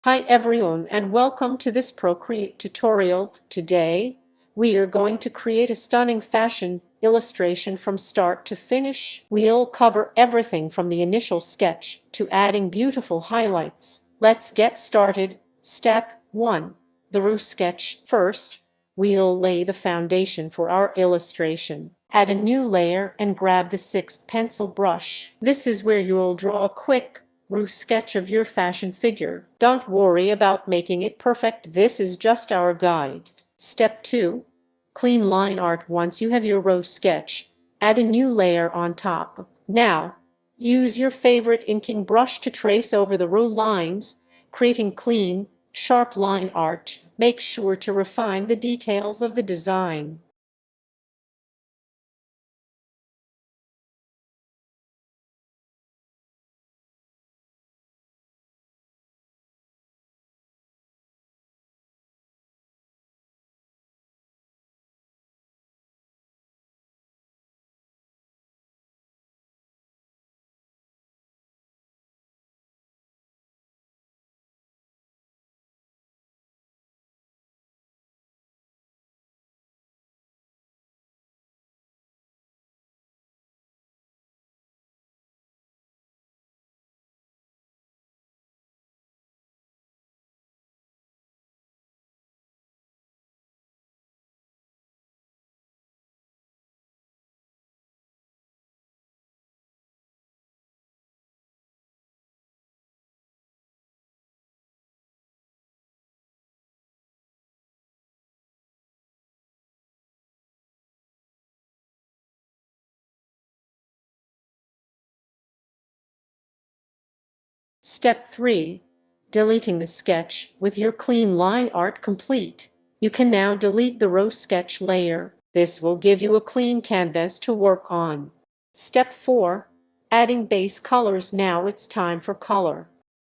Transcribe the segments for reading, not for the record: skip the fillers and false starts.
Hi everyone and welcome to this Procreate tutorial. Today, we are going to create a stunning fashion illustration from start to finish. We'll cover everything from the initial sketch to adding beautiful highlights. Let's get started. Step 1. The rough sketch. First, we'll lay the foundation for our illustration. Add a new layer and grab the 6th pencil brush. This is where you'll draw a quick rough sketch of your fashion figure. Don't worry about making it perfect. This is just our guide. Step 2. Clean line art. Once you have your rough sketch, add a new layer on top. Now, use your favorite inking brush to trace over the rough lines, creating clean, sharp line art. Make sure to refine the details of the design. Step 3. Deleting the sketch. With your clean line art complete, you can now delete the rough sketch layer. This will give you a clean canvas to work on. Step 4. Adding base colors. Now it's time for color.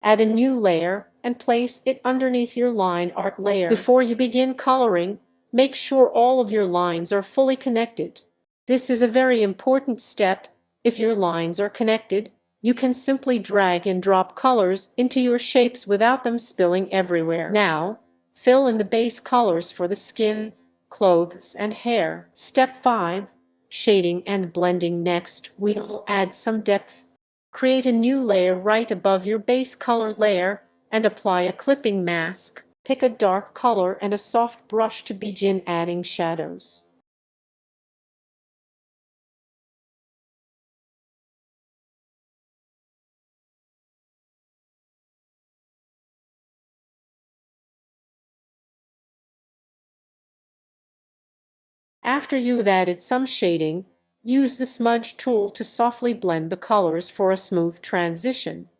Add a new layer and place it underneath your line art layer. Before you begin coloring, make sure all of your lines are fully connected. This is a very important step. If your lines are connected, you can simply drag and drop colors into your shapes without them spilling everywhere. Now, fill in the base colors for the skin, clothes, and hair. Step 5. Shading and blending. Next, we'll add some depth. Create a new layer right above your base color layer and apply a clipping mask. Pick a dark color and a soft brush to begin adding shadows. After you've added some shading, use the smudge tool to softly blend the colors for a smooth transition.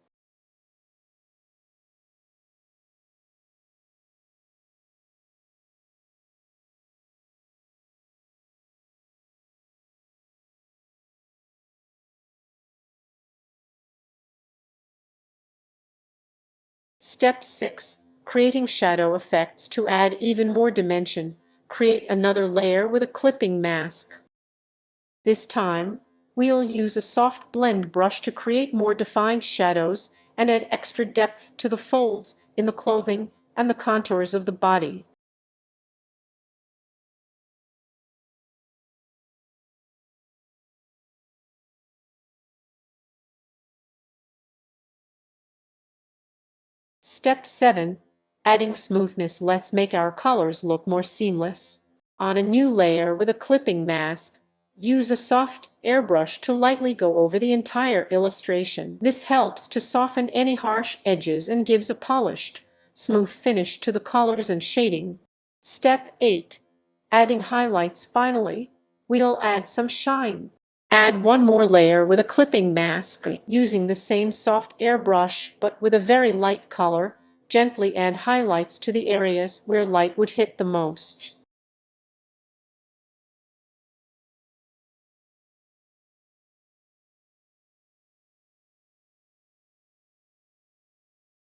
Step 6. Creating shadow effects. To add even more dimension, create another layer with a clipping mask. This time, we'll use a soft blend brush to create more defined shadows and add extra depth to the folds in the clothing and the contours of the body. Step 7. Adding smoothness. Let's make our colors look more seamless. On a new layer with a clipping mask, use a soft airbrush to lightly go over the entire illustration. This helps to soften any harsh edges and gives a polished, smooth finish to the colors and shading. Step 8. Adding highlights. Finally, we'll add some shine. Add one more layer with a clipping mask using the same soft airbrush but with a very light color. Gently add highlights to the areas where light would hit the most.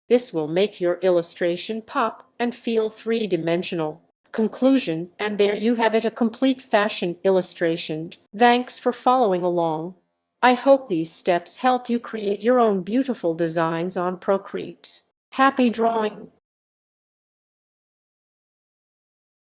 This will make your illustration pop and feel three-dimensional. Conclusion, and there you have it, a complete fashion illustration. Thanks for following along. I hope these steps help you create your own beautiful designs on Procreate. Happy drawing!